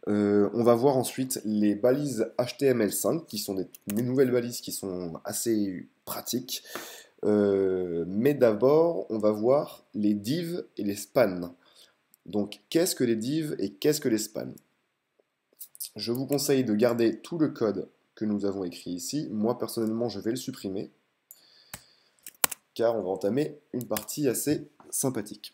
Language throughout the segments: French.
On va voir ensuite les balises HTML5, qui sont des nouvelles balises qui sont assez pratiques. Mais d'abord, on va voir les divs et les spans. Donc, qu'est-ce que les divs et qu'est-ce que les spans? Je vous conseille de garder tout le code que nous avons écrit ici. Moi, personnellement, je vais le supprimer, car on va entamer une partie assez sympathique.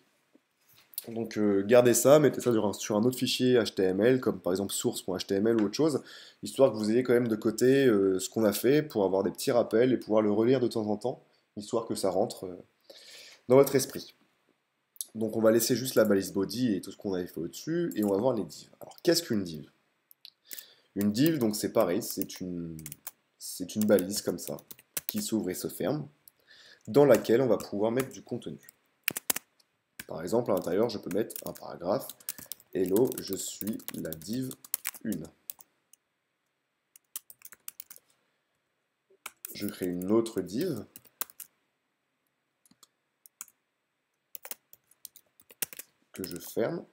Donc gardez ça, mettez ça sur un autre fichier HTML, comme par exemple source.html ou autre chose, histoire que vous ayez quand même de côté ce qu'on a fait pour avoir des petits rappels et pouvoir le relire de temps en temps, histoire que ça rentre dans votre esprit. Donc on va laisser juste la balise body et tout ce qu'on avait fait au-dessus, et on va voir les divs. Alors qu'est-ce qu'une div? Une div, donc c'est pareil, c'est une balise comme ça, qui s'ouvre et se ferme, dans laquelle on va pouvoir mettre du contenu. Par exemple, à l'intérieur, je peux mettre un paragraphe. Hello, je suis la div 1. Je crée une autre div. Que je ferme.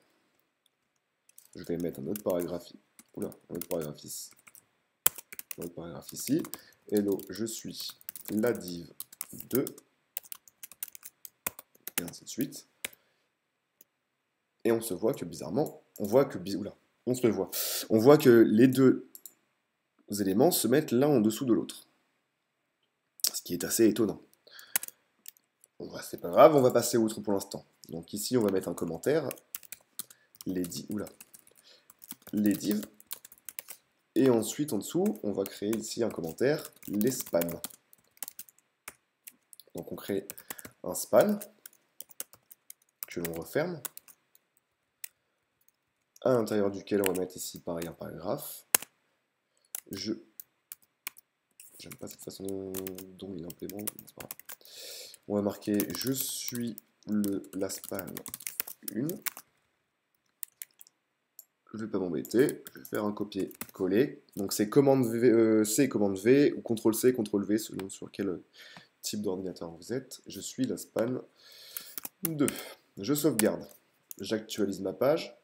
Je vais mettre un autre paragraphe. Oula, un autre paragraphe ici. Un autre paragraphe ici. Hello, je suis la div 2. Et ainsi de suite. Et on se voit que bizarrement, on voit que oula, on se le voit. On voit que les deux éléments se mettent l'un en dessous de l'autre. Ce qui est assez étonnant. C'est pas grave, on va passer outre pour l'instant. Donc ici, on va mettre un commentaire. Les divs. Et ensuite, en dessous, on va créer ici un commentaire, les spans. Donc on crée un span que l'on referme, à l'intérieur duquel on va mettre ici pareil un paragraphe. J'aime pas cette façon dont il implémente, c'est pas grave. On va marquer je suis la span 1. Je vais pas m'embêter, je vais faire un copier-coller. Donc c'est commande C, commande V, ou CTRL C, CTRL V, selon sur quel type d'ordinateur vous êtes. Je suis la span 2. Je sauvegarde. J'actualise ma page.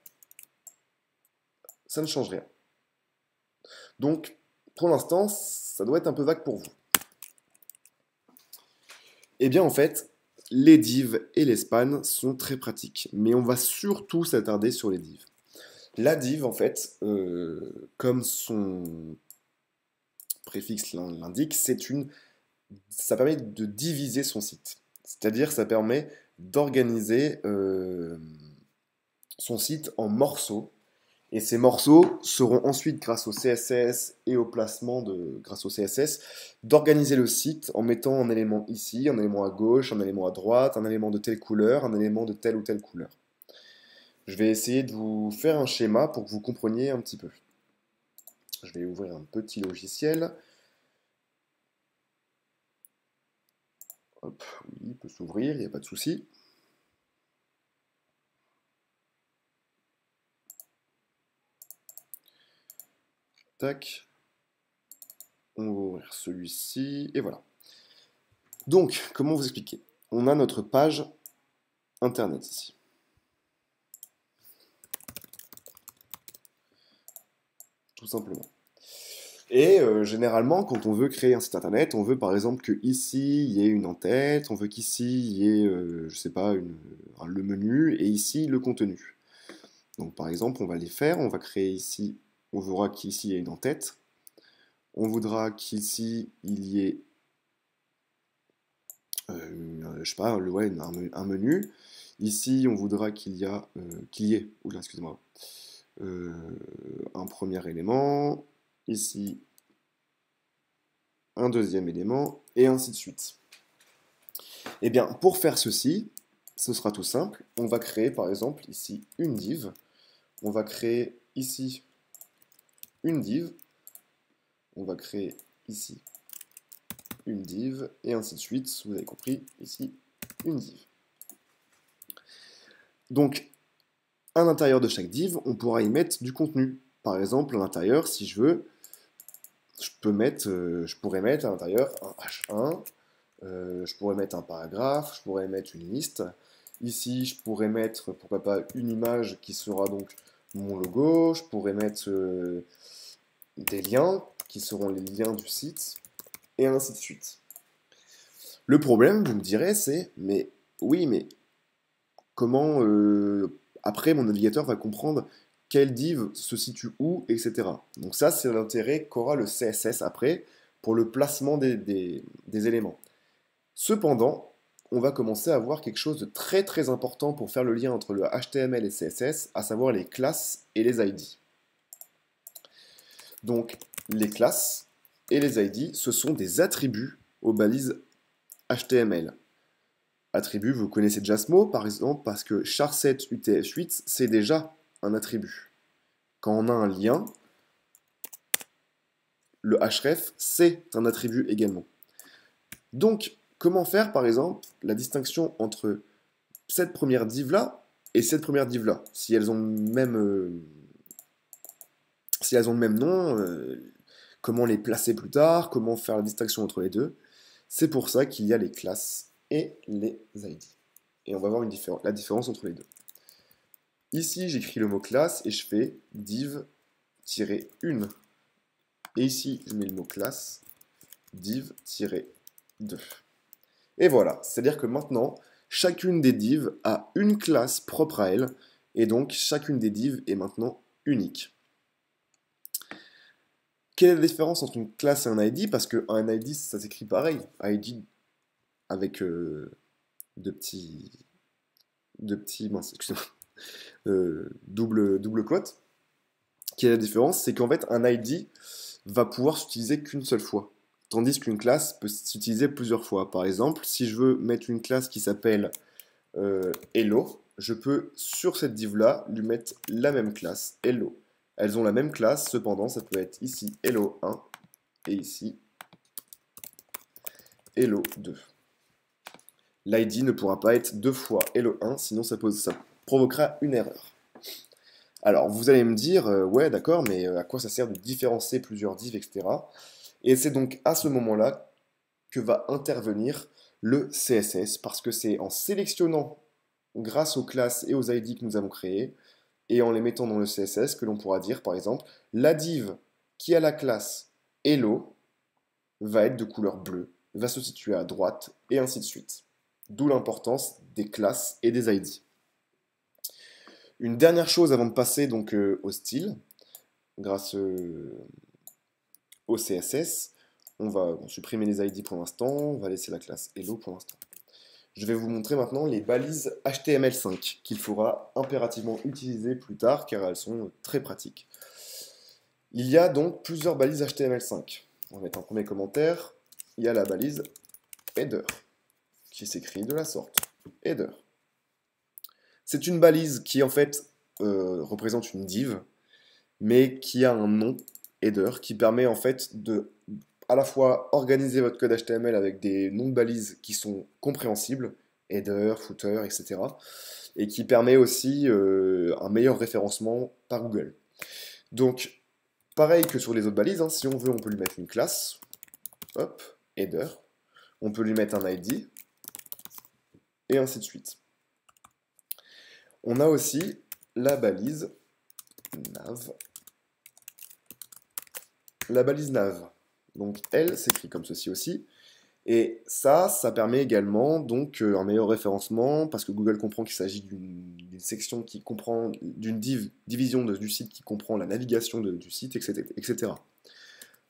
Ça ne change rien. Donc, pour l'instant, ça doit être un peu vague pour vous. Eh bien, en fait, les divs et les spans sont très pratiques. Mais on va surtout s'attarder sur les divs. La div, en fait, comme son préfixe l'indique, ça permet de diviser son site. C'est-à-dire, ça permet d'organiser son site en morceaux. Et ces morceaux seront ensuite, grâce au CSS et au placement grâce au CSS, d'organiser le site en mettant un élément ici, un élément à gauche, un élément à droite, un élément de telle couleur, un élément de telle ou telle couleur. Je vais essayer de vous faire un schéma pour que vous compreniez un petit peu. Je vais ouvrir un petit logiciel. Hop, oui, il peut s'ouvrir, il n'y a pas de souci. Tac. On va ouvrir celui-ci, et voilà. Donc, comment vous expliquer? On a notre page internet ici. Tout simplement. Et généralement, quand on veut créer un site internet, on veut par exemple que ici il y ait une en-tête, on veut qu'ici il y ait, je sais pas, le menu, et ici le contenu. Donc par exemple, on va les faire, on va créer ici, on voudra qu'ici il y ait une en-tête, on voudra qu'ici il y ait, je sais pas, un menu. Ici, on voudra qu'il y ait, oula, excusez-moi, un premier élément. Ici, un deuxième élément, et ainsi de suite. Eh bien, pour faire ceci, ce sera tout simple. On va créer, par exemple, ici, une div. On va créer ici une div. On va créer ici une div, et ainsi de suite. Vous avez compris, ici, une div. Donc, à l'intérieur de chaque div, on pourra y mettre du contenu. Par exemple, à l'intérieur, si je veux, je pourrais mettre à l'intérieur un H1, je pourrais mettre un paragraphe, je pourrais mettre une liste. Ici, je pourrais mettre, pourquoi pas, une image qui sera donc mon logo, je pourrais mettre des liens qui seront les liens du site, et ainsi de suite. Le problème, vous me direz, c'est, mais oui, mais comment après mon navigateur va comprendre quel div se situe où, etc. Donc ça, c'est l'intérêt qu'aura le CSS après pour le placement des éléments. Cependant, on va commencer à voir quelque chose de très très important pour faire le lien entre le HTML et CSS, à savoir les classes et les ID. Donc, les classes et les ID, ce sont des attributs aux balises HTML. Attribut, vous connaissez déjà ce mot, par exemple, parce que char7 UTF-8, c'est déjà un attribut. Quand on a un lien, le href, c'est un attribut également. Donc, comment faire, par exemple, la distinction entre cette première div-là et cette première div-là, si elles ont le même, nom, comment les placer plus tard, comment faire la distinction entre les deux. C'est pour ça qu'il y a les classes et les ID. Et on va voir la différence entre les deux. Ici, j'écris le mot classe et je fais div-1. Et ici, je mets le mot classe, div-2. Et voilà, c'est-à-dire que maintenant, chacune des divs a une classe propre à elle, et donc chacune des divs est maintenant unique. Quelle est la différence entre une classe et un ID? Parce qu'un ID, ça s'écrit pareil. ID avec deux petits mince, excusez-moi, double quote. Quelle est la différence? C'est qu'en fait, un ID va pouvoir s'utiliser qu'une seule fois. Tandis qu'une classe peut s'utiliser plusieurs fois. Par exemple, si je veux mettre une classe qui s'appelle Hello, je peux, sur cette div-là, lui mettre la même classe, Hello. Elles ont la même classe, cependant, ça peut être ici Hello 1 et ici Hello 2. L'ID ne pourra pas être deux fois Hello 1, sinon ça provoquera une erreur. Alors, vous allez me dire, ouais, d'accord, mais à quoi ça sert de différencier plusieurs divs, etc. Et c'est donc à ce moment-là que va intervenir le CSS, parce que c'est en sélectionnant, grâce aux classes et aux ID que nous avons créés, et en les mettant dans le CSS, que l'on pourra dire, par exemple, la div qui a la classe Hello va être de couleur bleue, va se situer à droite, et ainsi de suite. D'où l'importance des classes et des ID. Une dernière chose avant de passer donc au style, grâce au CSS, on va supprimer les ID pour l'instant, on va laisser la classe Hello pour l'instant. Je vais vous montrer maintenant les balises HTML5 qu'il faudra impérativement utiliser plus tard car elles sont très pratiques. Il y a donc plusieurs balises HTML5. On va mettre un premier commentaire. Il y a la balise header qui s'écrit de la sorte. Header. C'est une balise qui en fait représente une div mais qui a un nom header qui permet en fait de à la fois organiser votre code HTML avec des noms de balises qui sont compréhensibles, header, footer, etc. Et qui permet aussi un meilleur référencement par Google. Donc, pareil que sur les autres balises, hein, si on veut, on peut lui mettre une classe, hop, header, on peut lui mettre un ID, et ainsi de suite. On a aussi la balise nav. La balise nav. Donc elle s'écrit comme ceci aussi. Et ça permet également donc un meilleur référencement parce que Google comprend qu'il s'agit d'une section qui comprend, d'une division du site qui comprend la navigation du site, etc.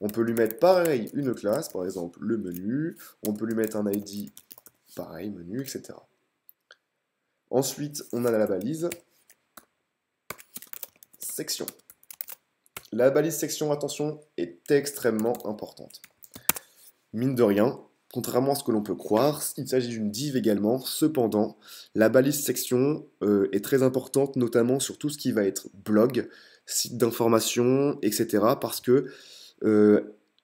On peut lui mettre pareil une classe, par exemple le menu. On peut lui mettre un ID, pareil, menu, etc. Ensuite, on a la balise section. La balise section, attention, est extrêmement importante. Mine de rien, contrairement à ce que l'on peut croire, il s'agit d'une div également. Cependant, la balise section est très importante, notamment sur tout ce qui va être blog, site d'information, etc. Parce que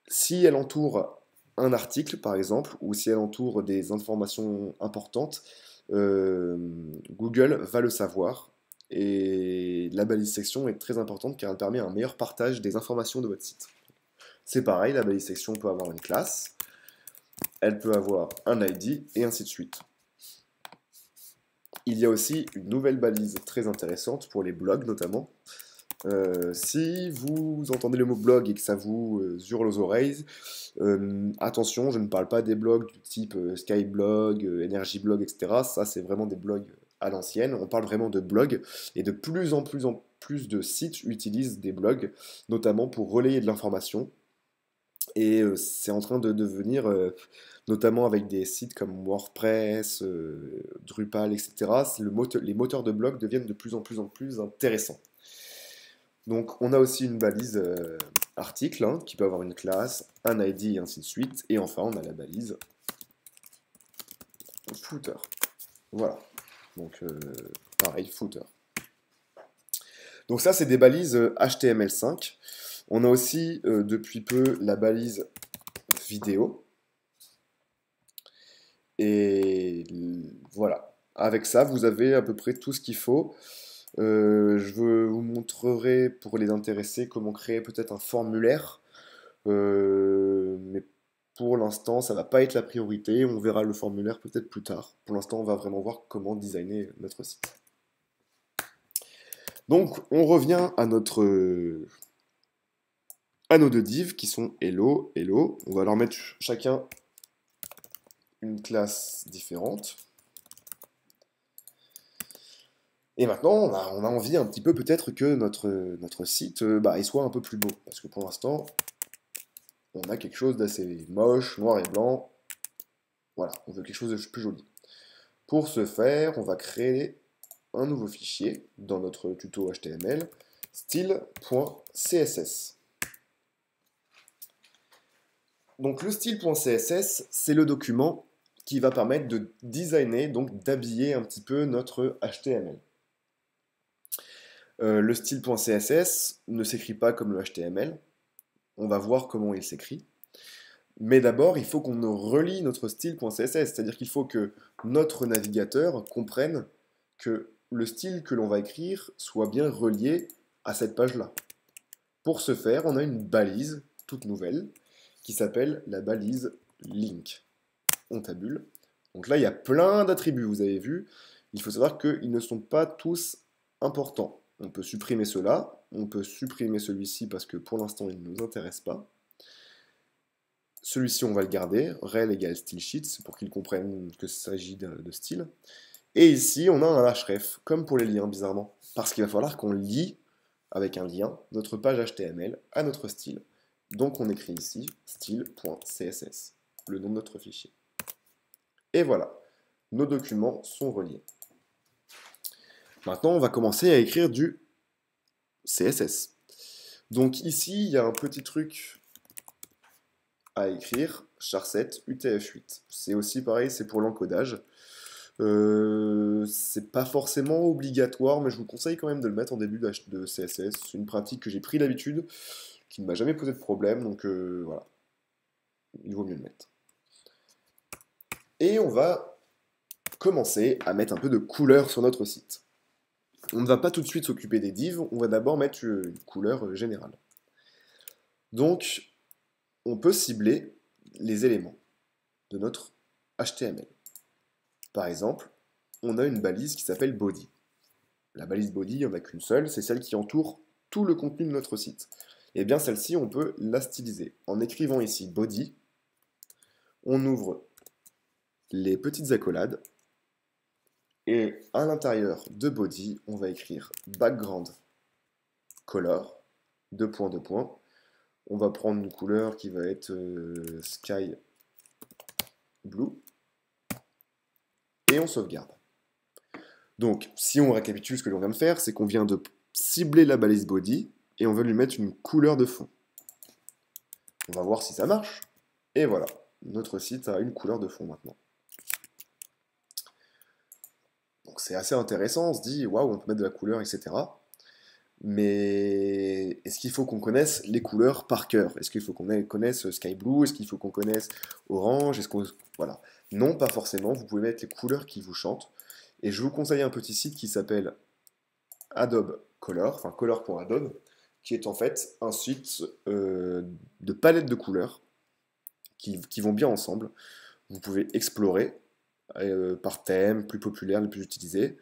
si elle entoure un article, par exemple, ou si elle entoure des informations importantes, Google va le savoir. Et la balise section est très importante car elle permet un meilleur partage des informations de votre site. C'est pareil, la balise section peut avoir une classe, elle peut avoir un ID, et ainsi de suite. Il y a aussi une nouvelle balise très intéressante pour les blogs notamment. Si vous entendez le mot blog et que ça vous hurle aux oreilles, attention, je ne parle pas des blogs du type Skyblog, Energyblog, etc. Ça, c'est vraiment des blogs à l'ancienne. On parle vraiment de blogs et de plus en plus de sites utilisent des blogs, notamment pour relayer de l'information. Et c'est en train de devenir, notamment avec des sites comme WordPress, Drupal, etc., les moteurs de blog deviennent de plus en plus intéressants. Donc on a aussi une balise article hein, qui peut avoir une classe, un ID et ainsi de suite. Et enfin on a la balise footer. Voilà. Donc pareil, footer. Donc ça c'est des balises HTML5. On a aussi depuis peu la balise vidéo. Et voilà. Avec ça, vous avez à peu près tout ce qu'il faut. Je vous montrerai pour les intéressés comment créer peut-être un formulaire. Mais pour l'instant, ça va pas être la priorité. On verra le formulaire peut-être plus tard. Pour l'instant, on va vraiment voir comment designer notre site. Donc, on revient à nos deux divs qui sont Hello, Hello. On va leur mettre chacun une classe différente. Et maintenant, on a envie un petit peu peut-être que notre site il soit un peu plus beau. Parce que pour l'instant, on a quelque chose d'assez moche, noir et blanc. Voilà, on veut quelque chose de plus joli. Pour ce faire, on va créer un nouveau fichier dans notre tuto HTML, style.css. Donc le style.css, c'est le document qui va permettre de designer, donc d'habiller un petit peu notre HTML. Le style.css ne s'écrit pas comme le HTML. On va voir comment il s'écrit. Mais d'abord, il faut qu'on relie notre style.css, c'est-à-dire qu'il faut que notre navigateur comprenne que le style que l'on va écrire soit bien relié à cette page-là. Pour ce faire, on a une balise toute nouvelle qui s'appelle la balise link. On tabule. Donc là, il y a plein d'attributs, vous avez vu. Il faut savoir qu'ils ne sont pas tous importants. On peut supprimer cela, on peut supprimer celui-ci parce que pour l'instant, il ne nous intéresse pas. Celui-ci, on va le garder, rel égale stylesheet, pour qu'ils comprennent qu'il s'agit de style. Et ici, on a un href, comme pour les liens, bizarrement. Parce qu'il va falloir qu'on lie, avec un lien, notre page HTML à notre style. Donc on écrit ici style.css, le nom de notre fichier. Et voilà, nos documents sont reliés. Maintenant, on va commencer à écrire du CSS. Donc ici, il y a un petit truc à écrire, char7 UTF-8. C'est aussi pareil, c'est pour l'encodage. C'est pas forcément obligatoire, mais je vous conseille quand même de le mettre en début de CSS. C'est une pratique que j'ai pris l'habitude, qui ne m'a jamais posé de problème, donc voilà. Il vaut mieux le mettre. Et on va commencer à mettre un peu de couleur sur notre site. On ne va pas tout de suite s'occuper des divs, on va d'abord mettre une couleur générale. Donc, on peut cibler les éléments de notre HTML. Par exemple, on a une balise qui s'appelle body. La balise body, il n'y en a qu'une seule, c'est celle qui entoure tout le contenu de notre site. Et bien celle-ci, on peut la styliser. En écrivant ici body, on ouvre les petites accolades, et à l'intérieur de body, on va écrire background color, deux points. On va prendre une couleur qui va être sky blue, et on sauvegarde. Donc, si on récapitule ce que l'on vient de faire, c'est qu'on vient de cibler la balise body, et on veut lui mettre une couleur de fond. On va voir si ça marche, et voilà, notre site a une couleur de fond maintenant. Donc c'est assez intéressant, on se dit, waouh, on peut mettre de la couleur, etc. Mais est-ce qu'il faut qu'on connaisse les couleurs par cœur? Est-ce qu'il faut qu'on connaisse Sky Blue? Est-ce qu'il faut qu'on connaisse Orange? Voilà. Non, pas forcément. Vous pouvez mettre les couleurs qui vous chantent. Et je vous conseille un petit site qui s'appelle Adobe Color, enfin color.adobe, qui est en fait un site de palettes de couleurs qui vont bien ensemble. Vous pouvez explorer par thème, plus populaire, les plus utilisés.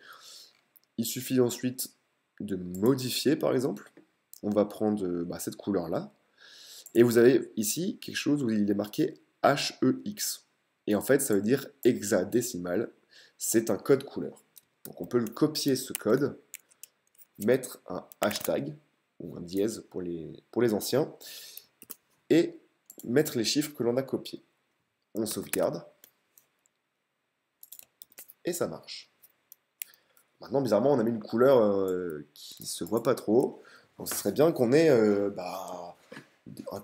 Il suffit ensuite de modifier, par exemple. on va prendre cette couleur-là. Et vous avez ici quelque chose où il est marqué HEX. Et en fait, ça veut dire hexadécimal. C'est un code couleur. Donc on peut le copier ce code, mettre un hashtag, ou un dièse pour les anciens, et mettre les chiffres que l'on a copiés. On sauvegarde, et ça marche. Maintenant, bizarrement, on a mis une couleur qui se voit pas trop. Donc ce serait bien qu'on ait un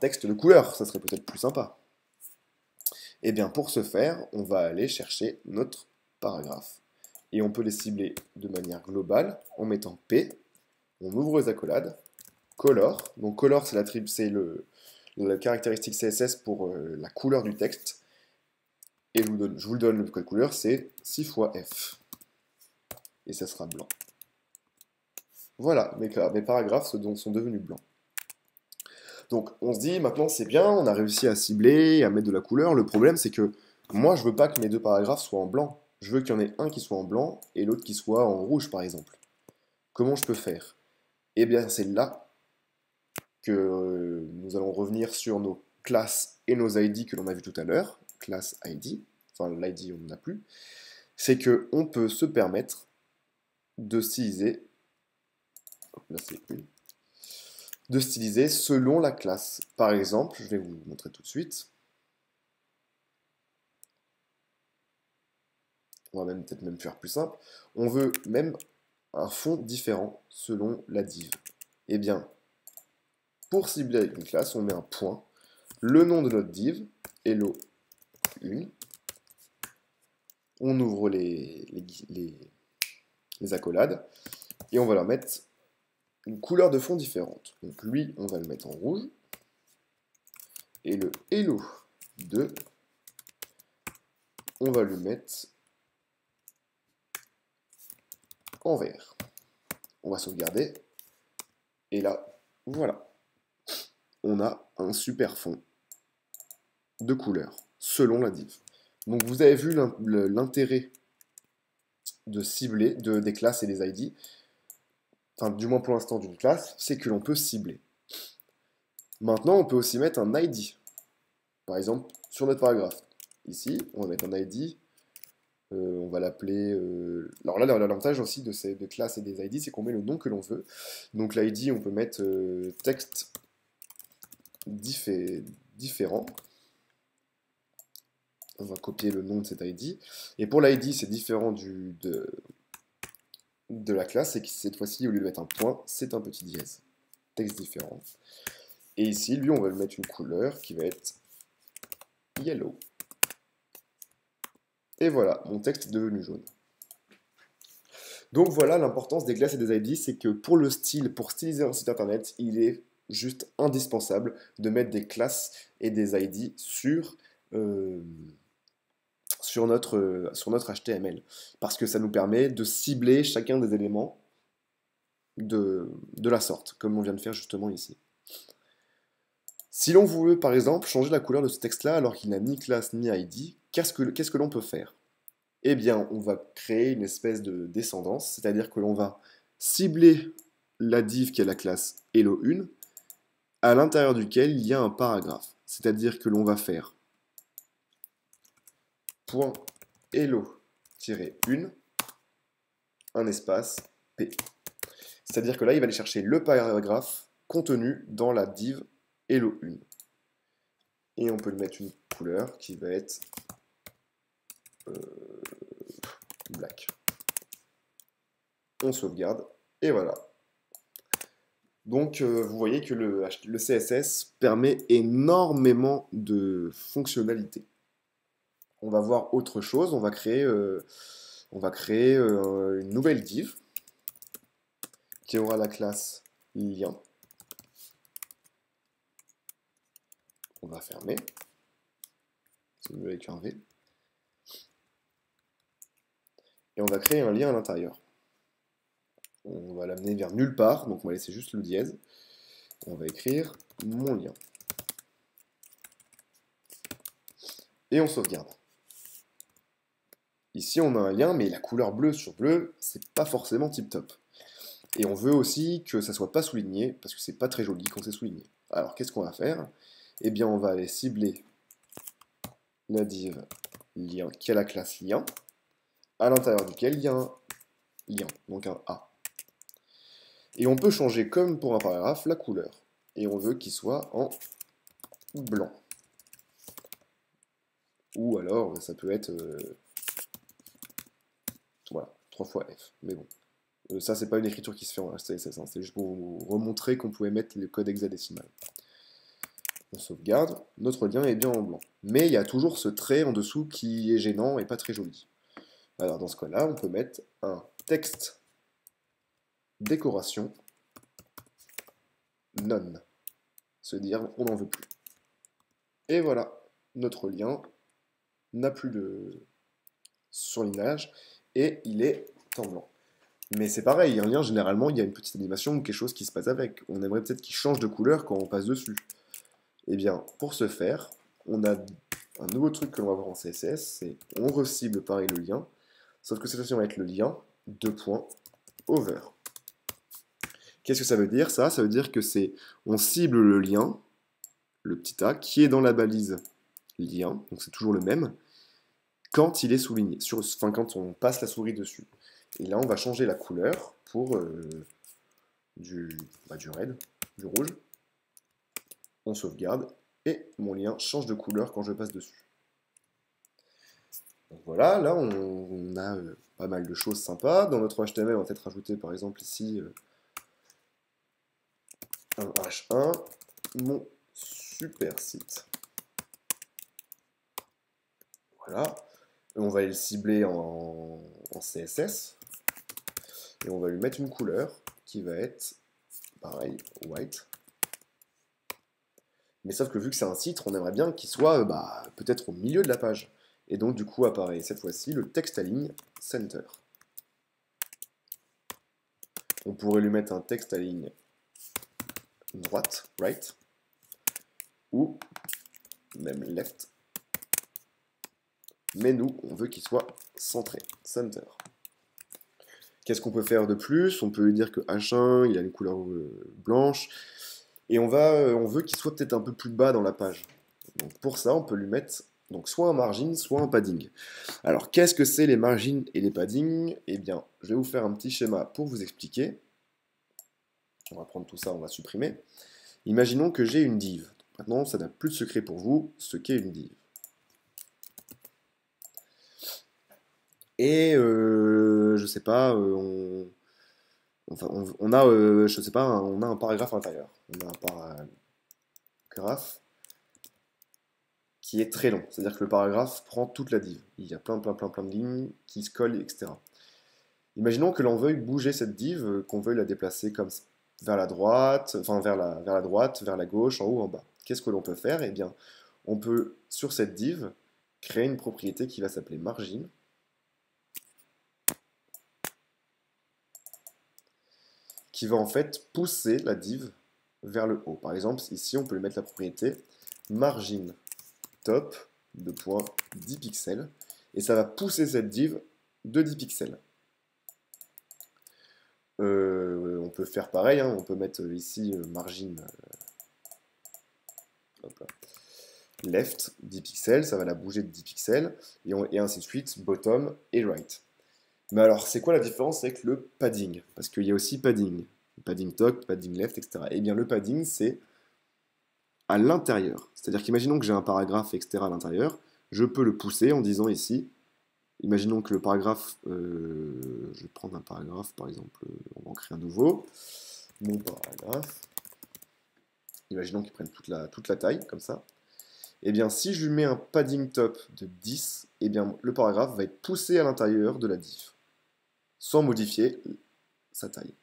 texte de couleur, ça serait peut-être plus sympa. Et bien pour ce faire, on va aller chercher notre paragraphe. Et on peut les cibler de manière globale en mettant P, on ouvre les accolades, color, donc color c'est la caractéristique CSS pour la couleur du texte, et je vous le donne, le code couleur c'est 6 fois F, et ça sera blanc. Voilà, mes paragraphes sont devenus blancs. Donc on se dit, maintenant c'est bien, on a réussi à cibler, à mettre de la couleur. Le problème c'est que moi je veux pas que mes deux paragraphes soient en blanc. Je veux qu'il y en ait un qui soit en blanc et l'autre qui soit en rouge par exemple. Comment je peux faire? Eh bien c'est là que nous allons revenir sur nos classes et nos ID que l'on a vu tout à l'heure. Classe ID, enfin l'ID on n'en a plus. C'est que on peut se permettre de styliser, là c'est une, de styliser selon la classe. Par exemple, je vais vous montrer tout de suite. On va peut-être même faire plus simple. On veut même un fond différent selon la div. Eh bien, pour cibler avec une classe, on met un point, le nom de notre div, hello1. On ouvre les accolades et on va leur mettre une couleur de fond différente. Donc lui, on va le mettre en rouge. Et le hello2, on va lui mettre en vert. On va sauvegarder. Et là, voilà. On a un super fond de couleur selon la div. Donc vous avez vu l'intérêt de cibler des classes et des ID. Enfin, du moins pour l'instant d'une classe, c'est que l'on peut cibler. Maintenant, on peut aussi mettre un ID. Par exemple, sur notre paragraphe. Ici, on va mettre un ID. On va l'appeler... Alors là, l'avantage aussi de ces classes et des ID, c'est qu'on met le nom que l'on veut. Donc l'ID, on peut mettre texte différent. On va copier le nom de cet ID. Et pour l'ID, c'est différent de la classe, et cette fois-ci, au lieu de mettre un point, c'est un petit dièse. Texte différent. Et ici, lui, on va lui mettre une couleur qui va être yellow. Et voilà, mon texte est devenu jaune. Donc voilà l'importance des classes et des ID, c'est que pour le style, pour styliser un site internet, il est juste indispensable de mettre des classes et des ID sur notre HTML. Parce que ça nous permet de cibler chacun des éléments de la sorte, comme on vient de faire justement ici. Si l'on veut par exemple changer la couleur de ce texte-là alors qu'il n'a ni classe ni ID, qu'est-ce que l'on peut faire? Eh bien, on va créer une espèce de descendance, c'est-à-dire que l'on va cibler la div qui est la classe hello1, à l'intérieur duquel il y a un paragraphe. C'est-à-dire que l'on va faire .hello-1, un espace P. C'est-à-dire que là, il va aller chercher le paragraphe contenu dans la div hello1. Et on peut lui mettre une couleur qui va être black. On sauvegarde, et voilà. Donc vous voyez que le CSS permet énormément de fonctionnalités. On va voir autre chose, on va créer une nouvelle div qui aura la classe lien. On va fermer, c'est mieux avec un V. Et on va créer un lien à l'intérieur. On va l'amener vers nulle part, donc on va laisser juste le dièse. On va écrire mon lien. Et on sauvegarde. Ici on a un lien, mais la couleur bleue sur bleu, c'est pas forcément tip top. Et on veut aussi que ça soit pas souligné, parce que c'est pas très joli quand c'est souligné. Alors qu'est-ce qu'on va faire? Eh bien on va aller cibler la div lien, qui a la classe lien, à l'intérieur duquel il y a un lien, donc un A. Et on peut changer, comme pour un paragraphe, la couleur. Et on veut qu'il soit en blanc. Ou alors, ça peut être... voilà, 3 fois F. Mais bon. Ça, c'est pas une écriture qui se fait en HCSS. Hein. C'est juste pour vous remontrer qu'on pouvait mettre le code hexadécimal. On sauvegarde. Notre lien est bien en blanc. Mais il y a toujours ce trait en dessous qui est gênant et pas très joli. Alors, dans ce cas-là, on peut mettre un texte décoration none. Se dire, on n'en veut plus. Et voilà, notre lien n'a plus de surlignage et il est en blanc. Mais c'est pareil, un lien, généralement, il y a une petite animation ou quelque chose qui se passe avec. On aimerait peut-être qu'il change de couleur quand on passe dessus. Et bien, pour ce faire, on a un nouveau truc que l'on va voir en CSS, c'est on recible pareil le lien, sauf que cette fois-ci, on va mettre le lien, over. Qu'est-ce que ça veut dire, ça? Ça veut dire que c'est, on cible le lien, le petit a, qui est dans la balise lien, donc c'est toujours le même, quand il est souligné, enfin quand on passe la souris dessus. Et là, on va changer la couleur pour du red, du rouge. On sauvegarde et mon lien change de couleur quand je passe dessus. Donc voilà, là on a pas mal de choses sympas. Dans notre HTML, on va peut-être rajouter par exemple ici un H1, mon super site. Voilà. Et on va le cibler en CSS. Et on va lui mettre une couleur qui va être, pareil, white. Mais sauf que vu que c'est un titre, on aimerait bien qu'il soit peut-être au milieu de la page. Et donc du coup apparaît cette fois-ci le texte à ligne center. On pourrait lui mettre un texte à ligne droite, right, ou même left. Mais nous, on veut qu'il soit centré, center. Qu'est-ce qu'on peut faire de plus? On peut lui dire que H1, il a une couleur blanche. Et on veut qu'il soit peut-être un peu plus bas dans la page. Donc pour ça, on peut lui mettre donc soit un margin, soit un padding. Alors qu'est-ce que c'est les margins et les paddings? Eh bien, je vais vous faire un petit schéma pour vous expliquer. On va prendre tout ça, on va supprimer. Imaginons que j'ai une div. Maintenant, ça n'a plus de secret pour vous, ce qu'est une div. Et je sais pas, on a, je sais pas, on a un paragraphe à l'intérieur. On a un paragraphe qui est très long. C'est-à-dire que le paragraphe prend toute la div. Il y a plein de lignes qui se collent, etc. Imaginons que l'on veuille bouger cette div, qu'on veuille la déplacer comme vers la droite, enfin vers la droite, vers la gauche, en haut, en bas. Qu'est-ce que l'on peut faire? Eh bien, on peut, sur cette div, créer une propriété qui va s'appeler margin, qui va en fait pousser la div vers le haut. Par exemple, ici, on peut lui mettre la propriété margin top de point 10 pixels, et ça va pousser cette div de 10 pixels. On peut faire pareil, hein, on peut mettre ici margin left 10 pixels, ça va la bouger de 10 pixels, et ainsi de suite, bottom et right. Mais alors, c'est quoi la différence avec le padding? Parce qu'il y a aussi padding. Padding top, padding left, etc. Et bien, le padding, c'est à l'intérieur. C'est-à-dire qu'imaginons que j'ai un paragraphe, etc. à l'intérieur, je peux le pousser en disant ici, imaginons que le paragraphe, je vais prendre un paragraphe, par exemple, on va en créer un nouveau, mon paragraphe, imaginons qu'il prenne toute la taille, comme ça. Et bien, si je lui mets un padding top de 10, et bien, le paragraphe va être poussé à l'intérieur de la div, sans modifier sa taille.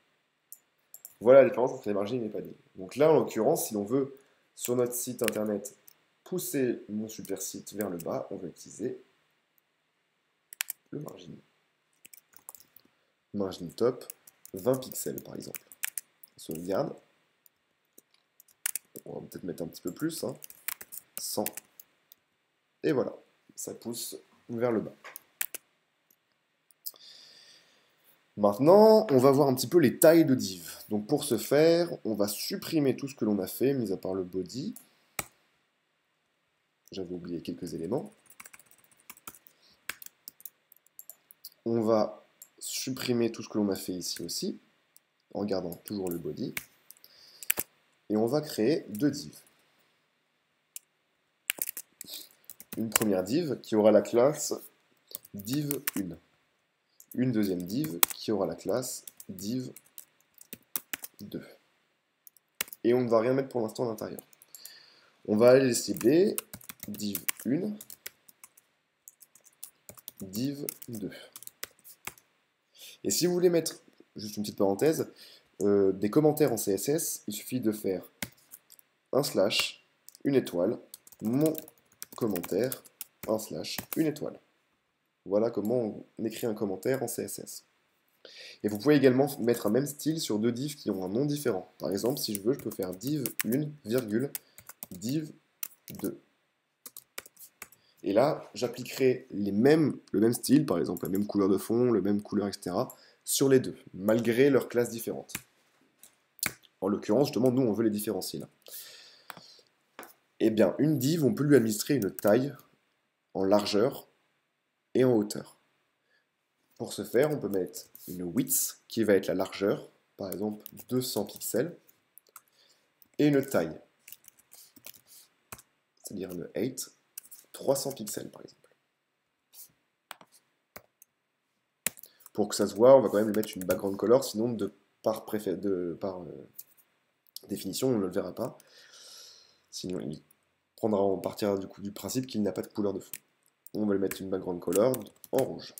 Voilà la différence entre les margins et les paddings. Donc là, en l'occurrence, si l'on veut, sur notre site internet, pousser mon super site vers le bas, on va utiliser le margin. Margin top, 20 pixels par exemple. On sauvegarde. On va peut-être mettre un petit peu plus, hein. 100. Et voilà, ça pousse vers le bas. Maintenant, on va voir un petit peu les tailles de div. Donc pour ce faire, on va supprimer tout ce que l'on a fait, mis à part le body. J'avais oublié quelques éléments. On va supprimer tout ce que l'on a fait ici aussi, en gardant toujours le body. Et on va créer deux divs. Une première div qui aura la classe div1. Une deuxième div qui aura la classe div2. Et on ne va rien mettre pour l'instant à l'intérieur. On va aller les cibler div1, div2. Et si vous voulez mettre, juste une petite parenthèse, des commentaires en CSS, il suffit de faire un slash, une étoile, mon commentaire, un slash, une étoile. Voilà comment on écrit un commentaire en CSS. Et vous pouvez également mettre un même style sur deux divs qui ont un nom différent. Par exemple, si je veux, je peux faire div1, virgule, div2. Et là, j'appliquerai le même style, par exemple la même couleur de fond, le même couleur, etc., sur les deux, malgré leurs classes différentes. En l'occurrence, justement, nous, on veut les différencier là. Eh bien, une div, on peut lui administrer une taille en largeur et en hauteur. Pour ce faire, on peut mettre une width, qui va être la largeur, par exemple 200 pixels, et une taille, c'est-à-dire une height, 300 pixels par exemple. Pour que ça se voit, on va quand même lui mettre une background color, sinon par définition, on ne le verra pas. Sinon, il prendra, on partira du coup du principe qu'il n'a pas de couleur de fond. On va lui mettre une background color en rouge.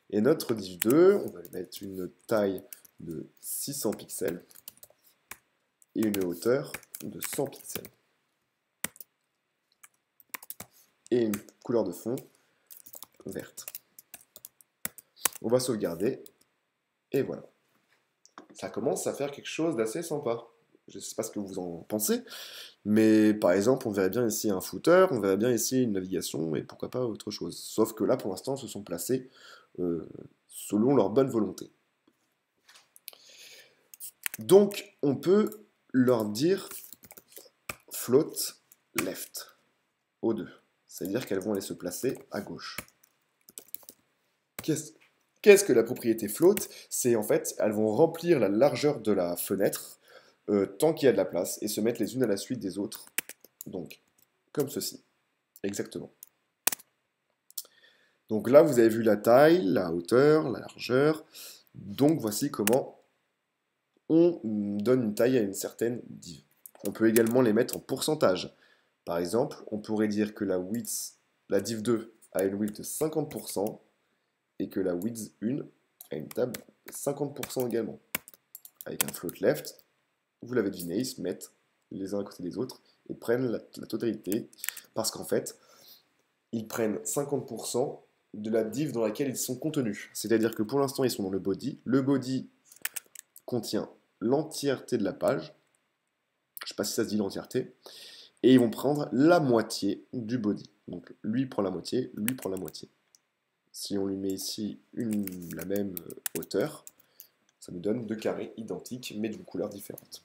Et notre div2, on va lui mettre une taille de 600 pixels et une hauteur de 100 pixels. Et une couleur de fond verte. On va sauvegarder, et voilà. Ça commence à faire quelque chose d'assez sympa. Je ne sais pas ce que vous en pensez, mais par exemple, on verrait bien ici un footer, on verrait bien ici une navigation, et pourquoi pas autre chose. Sauf que là, pour l'instant, se sont placés selon leur bonne volonté. Donc, on peut leur dire float left aux deux. C'est-à-dire qu'elles vont aller se placer à gauche. Qu'est-ce que la propriété float? C'est en fait, elles vont remplir la largeur de la fenêtre tant qu'il y a de la place et se mettre les unes à la suite des autres. Donc, comme ceci. Exactement. Donc là, vous avez vu la taille, la hauteur, la largeur. Donc voici comment on donne une taille à une certaine div. On peut également les mettre en pourcentage. Par exemple, on pourrait dire que la div2 a une width de 50% et que la width 1 a une table de 50% également. Avec un float left, vous l'avez deviné, ils se mettent les uns à côté des autres et prennent la totalité parce qu'en fait, ils prennent 50% de la div dans laquelle ils sont contenus. C'est-à-dire que pour l'instant, ils sont dans le body. Le body contient l'entièreté de la page. Je ne sais pas si ça se dit l'entièreté. Et ils vont prendre la moitié du body. Donc lui prend la moitié, lui prend la moitié. Si on lui met ici la même hauteur, ça nous donne deux carrés identiques mais d'une couleur différente.